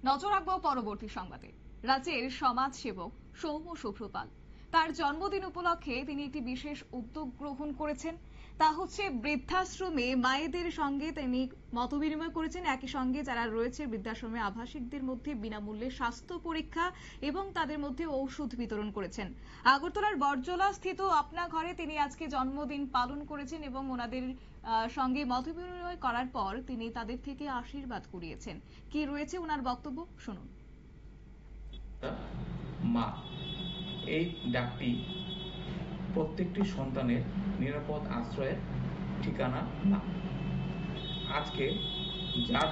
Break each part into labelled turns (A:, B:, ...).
A: নজর রাখবো পরবর্তী সংবাদে। রাজ্যের সমাজ সেবক সৌম্য শুভ্র পাল তার জন্মদিন উপলক্ষে তিনি একটি বিশেষ উদ্যোগ গ্রহণ করেছেন। তা হচ্ছে বৃদ্ধাশ্রমে মায়েদের সঙ্গে তিনি মতবিনিময় করেছেন। একই সঙ্গে যারা রয়েছে বৃদ্ধাশ্রমে আবাসিকদের মধ্যে বিনামূল্যে স্বাস্থ্য পরীক্ষা এবং তাদের মধ্যে ঔষধ বিতরণ করেছেন। আগরতলার বরজলা স্থিত আপনা ঘরে তিনি আজকে জন্মদিন পালন করেছেন এবং ওনাদের সঙ্গে মতবিনিময় করার পর তিনি তাদের থেকে আশীর্বাদ কুড়িয়েছেন। কি রয়েছে ওনার বক্তব্য শুনুন।
B: মা, এই ডাকটি প্রত্যেকটি সন্তানের নিরাপদ আশ্রয়ের ঠিকানা না। আজকে যার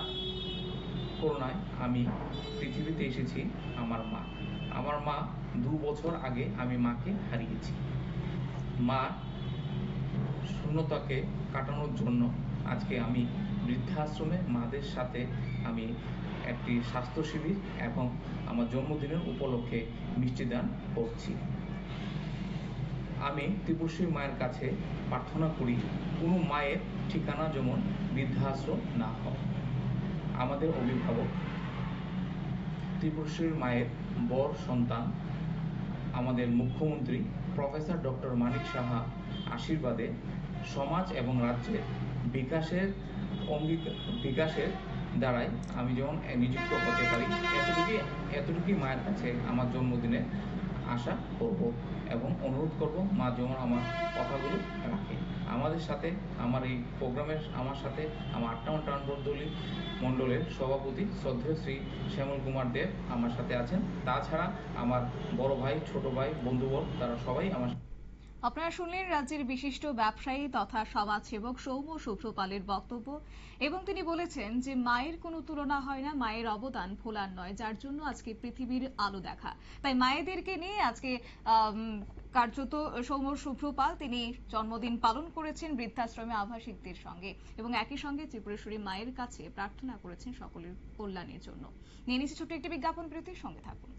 B: করুণায় আমি পৃথিবীতে এসেছি, আমার মা 2 বছর আগে আমি মাকে হারিয়েছি। মা শূন্যতাকে কাটানোর জন্য আজকে আমি বৃদ্ধাশ্রমে মাদের সাথে আমি একটি স্বাস্থ্য শিবির এবং আমার জন্মদিনের উপলক্ষে মিষ্টিদান করছি। আমি ত্রিপুরী মায়ের কাছে প্রার্থনা করি, কোনো মায়ের ঠিকানা যেমন বৃদ্ধাশ্রম না হয়। আমাদের অভিভাবক ত্রিপুরী মায়ের বড় সন্তান আমাদের মুখ্যমন্ত্রী প্রফেসর ডক্টর মানিক সাহা আশীর্বাদে সমাজ এবং রাজ্যের বিকাশের দ্বারাই আমি যেমন নিযুক্ত হতে পারি, এতটুকুই মায়ের কাছে আমার জন্মদিনে আশা করব এবং অনুরোধ করব মা যেমন আমার কথাগুলো রাখে। আমাদের সাথে আমার এই প্রোগ্রামের আমার সাথে আমার 8 নম্বর টাউন মণ্ডলের সভাপতি শ্রদ্ধেয় শ্রী শ্যামল কুমার দেব আমার সাথে আছেন। তাছাড়া আমার বড় ভাই, ছোট ভাই, বন্ধুবর্গ তারা সবাই আমার।
A: আপনারা শুনলেন রাজ্যের বিশিষ্ট ব্যবসায়ী তথা সমাজসেবক সৌম্য শুভ্র পালের বক্তব্য এবং তিনি বলেছেন যে মায়ের কোনো তুলনা হয় না, মায়ের অবদান ভোলার নয়, যার জন্য আজকে পৃথিবীর আলো দেখা। তাই মায়েদেরকে নিয়ে আজকে কার্যত সৌম্য শুভ্র পাল তিনি জন্মদিন পালন করেছেন বৃদ্ধাশ্রমে আবাসিকদের সঙ্গে এবং একই সঙ্গে ত্রিপুরেশ্বরী মায়ের কাছে প্রার্থনা করেছেন সকলের কল্যাণের জন্য। নিয়ে নিচ্ছি ছোট্ট একটি বিজ্ঞাপন বিরতির সঙ্গে থাকুন।